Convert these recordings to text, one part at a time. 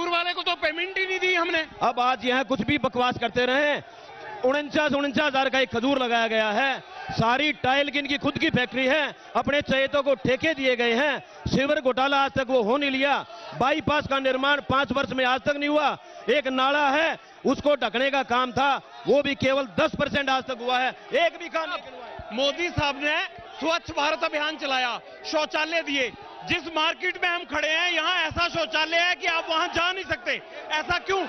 मजदूर वाले को तो पेमेंट ही नहीं दी हमने। अब आज यहाँ कुछ भी बकवास करते रहे, 49,000 का एक खजूर लगाया गया है। सारी टाइल की इनकी खुद की फैक्ट्री है, अपने चहेतों को ठेके दिए गए हैं। सिल्वर घोटाला आज तक वो हो नहीं लिया। बाईपास का निर्माण 5 वर्ष में आज तक नहीं हुआ। एक नाला है उसको ढकने का काम था, वो भी केवल 10% आज तक हुआ है, एक भी काम नहीं हुआ है। मोदी साहब ने स्वच्छ भारत अभियान चलाया, शौचालय दिए। जिस मार्केट में हम खड़े हैं यहाँ ऐसा शौचालय है कि आप वहां जा नहीं सकते। ऐसा क्यों?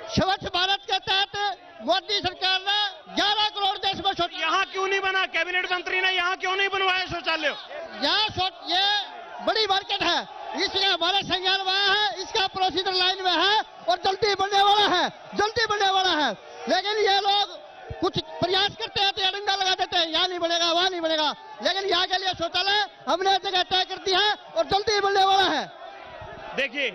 स्वच्छ भारत के तहत मोदी सरकार ने 11 करोड़ देश में शौचालय, यहाँ क्यों नहीं बना? कैबिनेट मंत्री ने यहाँ क्यों नहीं बनवाया शौचालय? ये बड़ी मार्केट है, इसका हमारे संज्ञान में है, इसका प्रोसीजर लाइन में है और जल्दी बनने वाला है, जल्दी बनने वाला है। लेकिन ये लोग कुछ प्रयास करते हैं तो डंडा लगा देते हैं, यहाँ नहीं बनेगा वहाँ नहीं बनेगा। लेकिन यहाँ के लिए शौचालय हमने जगह तय कर दी है और जल्दी बनने वाला है। देखिए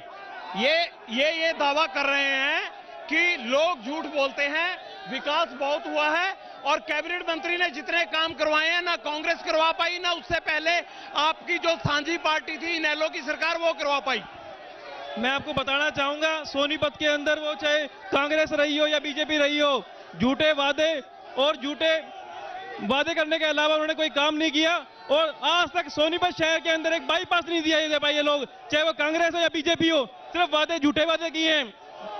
ये दावा कर रहे हैं कि लोग झूठ बोलते हैं, विकास बहुत हुआ है और कैबिनेट मंत्री ने जितने काम करवाए हैं ना कांग्रेस करवा पाई ना उससे पहले आपकी जो साझी पार्टी थी इनेलो की सरकार वो करवा पाई। मैं आपको बताना चाहूंगा सोनीपत के अंदर वो चाहे कांग्रेस रही हो या बीजेपी रही हो, झूठे वादे और झूठे वादे करने के अलावा उन्होंने कोई काम नहीं किया। और आज तक सोनीपत शहर के अंदर एक बाईपास नहीं दिया ये लोग, चाहे वो कांग्रेस हो या बीजेपी हो, सिर्फ वादे झूठे वादे किए हैं।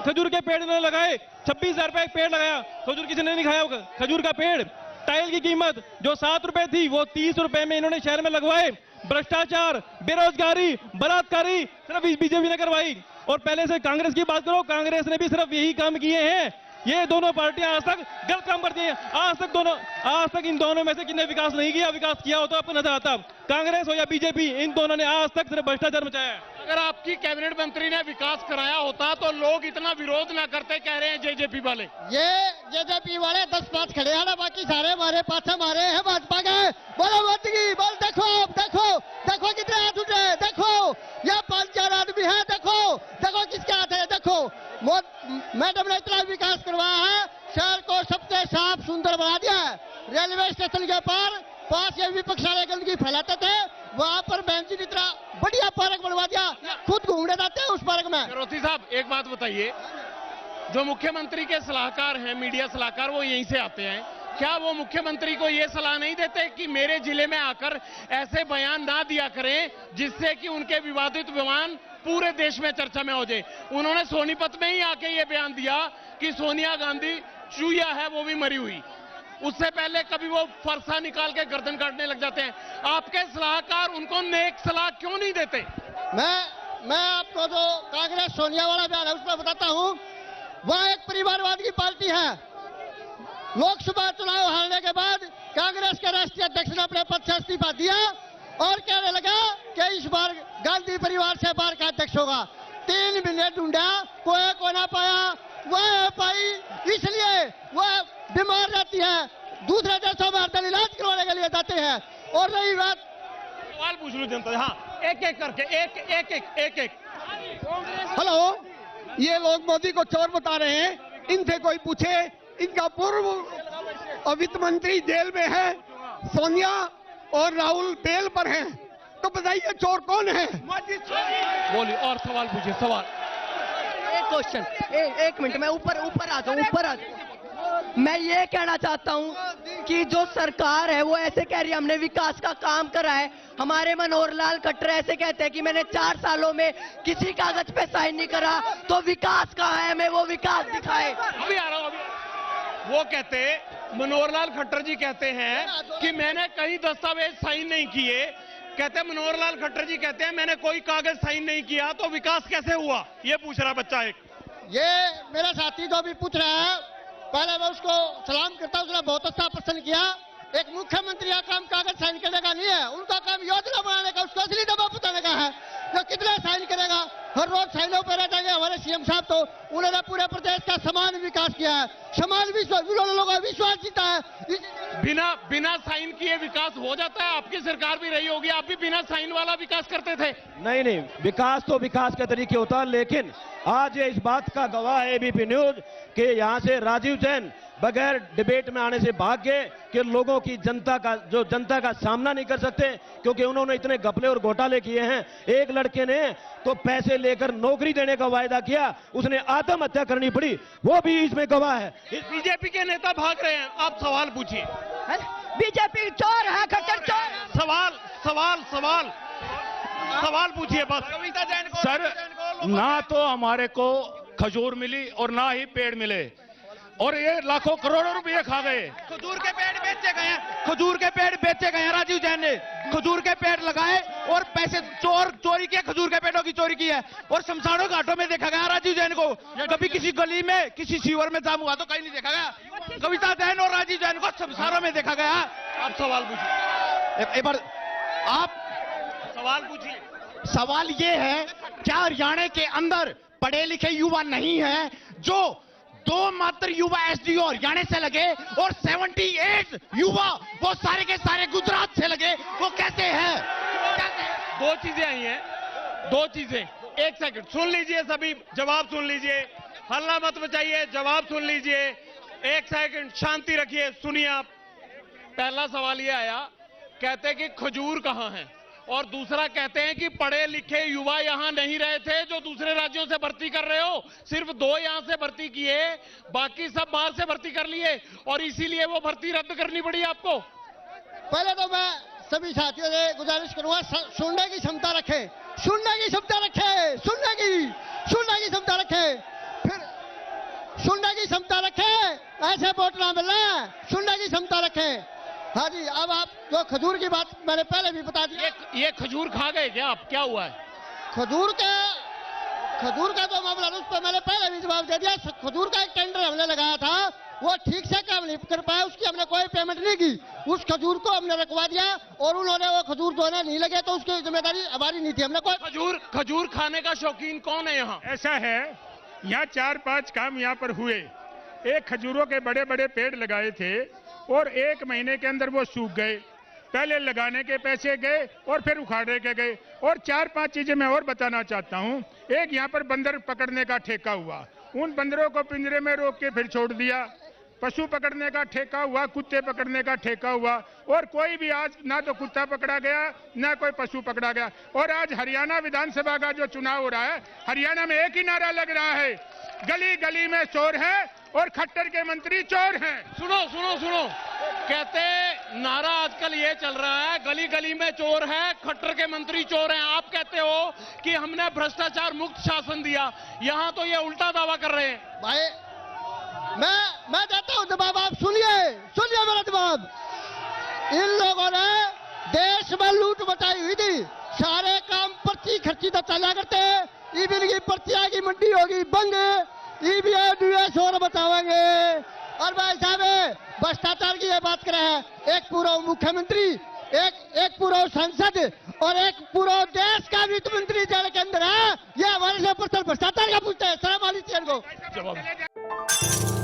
खजूर के पेड़ इन्होंने लगाए, 26,000 रुपए एक पेड़ लगाया, खजूर किसी ने नहीं खाया होगा। खजूर का पेड़ टाइल की कीमत जो 7 रुपए थी वो 30 रुपए में इन्होंने शहर में लगवाए। भ्रष्टाचार, बेरोजगारी, बलात्कारी सिर्फ बीजेपी ने करवाई। और पहले से कांग्रेस की बात करो, कांग्रेस ने भी सिर्फ यही काम किए हैं। ये दोनों पार्टियां आज तक गलत काम करती हैं। आज तक इन दोनों में से किसने विकास नहीं किया? विकास किया होता आपको नजर आता, कांग्रेस हो या बीजेपी, इन दोनों ने आज तक सिर्फ भ्रष्टाचार मचाया है। अगर आपकी कैबिनेट मंत्री ने विकास कराया होता तो लोग इतना विरोध ना करते, कह रहे हैं जेजेपी वाले। ये जेजेपी वाले 10-5 खड़े हैं ना, बाकी सारे हमारे पास हमारे हैं भाजपा के। बोलो मोदी की बोल, देखो कितने हाथ उठ रहे हैं, देखो ये 5-4 आदमी है, देखो किसके हाथ है, देखो मैडम ने इतना विकास करवाया है, शहर को सबसे साफ सुंदर बना दिया है। रेलवे स्टेशन के पास ये विपक्ष वाले गंदगी फैलाते थे, वहां पर बेंच इतना बढ़िया पार्क बनवा दिया, खुद घूमने जाते हैं उस पार्क में। करोती साहब एक बात बताइए, जो मुख्यमंत्री के सलाहकार हैं, मीडिया सलाहकार, वो यहीं से आते हैं, क्या वो मुख्यमंत्री को ये सलाह नहीं देते कि मेरे जिले में आकर ऐसे बयान ना दिया करें जिससे कि उनके विवादित बयान पूरे देश में चर्चा में हो जाए? उन्होंने सोनीपत में ही आके ये बयान दिया कि सोनिया गांधी चूहिया है, वो भी मरी हुई। उससे पहले कभी वो फरसा निकाल के गर्दन काटने लग जाते हैं। आपके सलाहकार उनको नेक सलाह क्यों नहीं देते? मैं आपको जो कांग्रेस सोनिया वाला बयान है उसमें बताता हूं, वह एक परिवारवाद की पार्टी है। लोकसभा चुनाव हारने के बाद कांग्रेस के राष्ट्रीय अध्यक्ष ने अपने पद से इस्तीफा दिया और कहने लगा कि इस बार गांधी परिवार से बाहर का अध्यक्ष होगा। 3 महीने ढूंढा, कोई को ना पाया, वह पाई, इसलिए वह बीमार रहती है, दूसरे देशों में हर इलाज करवाने के लिए जाते हैं। और रही बात, सवाल पूछ लो जनता, हाँ एक एक करके एक हेलो, ये लोग मोदी को चोर बता रहे हैं, इनसे कोई पूछे, इनका पूर्व वित्त मंत्री जेल में है, सोनिया और राहुल बेल पर हैं, तो बताइए चोर कौन है? बोलिए और सवाल पूछिए, सवाल। एक क्वेश्चन, एक मिनट, मैं ऊपर आ जाऊं। मैं ये कहना चाहता हूं कि जो सरकार है वो ऐसे कह रही है हमने विकास का काम करा है। हमारे मनोहर लाल खट्टर ऐसे कहते हैं कि मैंने 4 सालों में किसी कागज पे साइन नहीं करा, तो विकास कहाँ है? हमें वो विकास दिखाए। अभी आ रहा हूं, वो कहते, मनोहर लाल खट्टर जी कहते हैं कि मैंने कई दस्तावेज साइन नहीं किए। कहते मनोहर लाल खट्टर जी कहते हैं मैंने कोई कागज साइन नहीं किया, तो विकास कैसे हुआ? ये पूछ रहा बच्चा एक। ये मेरा साथी जो भी पूछ रहा है, पहले मैं उसको सलाम करता हूं, उसने बहुत अच्छा प्रश्न किया। एक मुख्यमंत्री का काम कागज साइन करने का नहीं है, उनका काम योजना बनाने का, उसको असली दबाव बताने का है। जो कितने साइन करेगा, हर रोज साइनों पर रह जाएंगे। हमारे सीएम साहब तो उन्होंने पूरे प्रदेश का समान विकास किया है, समान विश्वास, लोगों का विश्वास जीता है। बिना साइन किए विकास हो जाता है? आपकी सरकार भी रही होगी, आप भी बिना साइन वाला विकास करते थे? नहीं, विकास तो विकास के तरीके होता है, लेकिन आज ये इस बात का गवाह है एबीपी न्यूज कि यहाँ से राजीव जैन बगैर डिबेट में आने से भाग गए कि लोगों की जनता का सामना नहीं कर सकते, क्योंकि उन्होंने इतने घपले और घोटाले किए हैं। एक लड़के ने तो पैसे लेकर नौकरी देने का वायदा किया, उसने आत्महत्या करनी पड़ी, वो भी इसमें गवाह है। बीजेपी के नेता भाग रहे हैं, आप सवाल पूछिए। बीजेपी चोर है, खट्टर चोर है। सवाल सवाल सवाल सवाल पूछिए बस। सर, ना तो हमारे को खजूर मिली और ना ही पेड़ मिले, और ये लाखों करोड़ों रुपए खा गए। खजूर के पेड़ बेचे गए हैं, खजूर के पेड़ बेचे गए हैं। राजीव जैन ने खजूर के पेड़ लगाए और पैसे चोरी किए, खजूर के पेड़ों की चोरी की है। और शमशानों घाटों में देखा गया राजीव जैन को, कभी किसी गली में किसी सीवर में जाम हुआ तो कहीं नहीं देखा गया। कविता जैन और राजीव जैन को शमशानों में देखा गया। आप सवाल पूछिए, एक बार आप सवाल पूछिए। सवाल ये है, क्या हरियाणा के अंदर पढ़े लिखे युवा नहीं है? जो 2 मात्र युवा एसडीओ हरियाणा से लगे और 78 युवा वो सारे के सारे गुजरात से लगे, वो कैसे हैं? दो चीजें आई हैं, दो चीजें। एक सेकंड सुन लीजिए, सभी जवाब सुन लीजिए, हल्ला मत बचाइए, जवाब सुन लीजिए। एक सेकंड शांति रखिए, सुनिए आप। पहला सवाल ये आया, कहते कि खजूर कहां है, और दूसरा कहते हैं कि पढ़े लिखे युवा यहां नहीं रहे थे जो दूसरे राज्यों से भर्ती कर रहे हो। सिर्फ 2 यहां से भर्ती किए, बाकी सब बाहर से भर्ती कर लिए, और इसीलिए वो भर्ती रद्द करनी पड़ी आपको। पहले तो मैं सभी साथियों से गुजारिश करूंगा, सुनने की क्षमता रखें, सुनने की क्षमता रखें, सुनने की क्षमता रखें, फिर सुनने की क्षमता रखें। ऐसे वोट ना मिलना, सुनने की क्षमता रखें। हाँ जी, अब आप जो खजूर की बात मैंने पहले भी बता दी। ये खजूर खा गए क्या आप? क्या हुआ है? खजूर का जो मामला उस पर मैंने पहले भी जवाब दे दिया। खजूर का एक टेंडर हमने लगाया था, वो ठीक से काम नहीं कर पाया, उसकी हमने कोई पेमेंट नहीं की। उस खजूर को हमने रखवा दिया और उन्होंने वो खजूर दोने नहीं लगे, तो उसकी जिम्मेदारी हमारी नहीं थी। हमने कोई खजूर खाने का शौकीन कौन है यहाँ? ऐसा है, यहाँ 4-5 काम यहाँ पर हुए। एक खजूरों के बड़े बड़े पेड़ लगाए थे और 1 महीने के अंदर वो सूख गए। पहले लगाने के पैसे गए और फिर उखाड़ने के गए। और 4-5 चीजें मैं और बताना चाहता हूँ। एक, यहाँ पर बंदर पकड़ने का ठेका हुआ, उन बंदरों को पिंजरे में रोक के फिर छोड़ दिया। पशु पकड़ने का ठेका हुआ, कुत्ते पकड़ने का ठेका हुआ, और कोई भी आज ना तो कुत्ता पकड़ा गया ना कोई पशु पकड़ा गया। और आज हरियाणा विधानसभा का जो चुनाव हो रहा है, हरियाणा में एक ही नारा लग रहा है, गली गली में चोर है और खट्टर के मंत्री चोर हैं। सुनो सुनो सुनो, कहते नारा आजकल ये चल रहा है, गली गली में चोर है, खट्टर के मंत्री चोर हैं। आप कहते हो कि हमने भ्रष्टाचार मुक्त शासन दिया, यहाँ तो ये उल्टा दावा कर रहे हैं। भाई मैं देता हूं जवाब, आप सुनिए मेरा जवाब। इन लोगों ने देश में लूट मचाई हुई थी, सारे काम पर्ची खर्ची तो चला करते हैं। ईवीएम की पर्ची आएगी, मंडी होगी बंद, ईवीएम यूएस और बतावेंगे। और भाई साहब भ्रष्टाचार की ये बात कर रहे हैं, एक पूरा मुख्यमंत्री, एक पूरा संसद और एक पूरा देश का वित्त मंत्री जेल के अंदर है। ये हमारे से पर्सनल भ्रष्टाचार का पूछते हैं। सलाम अलैकुम को।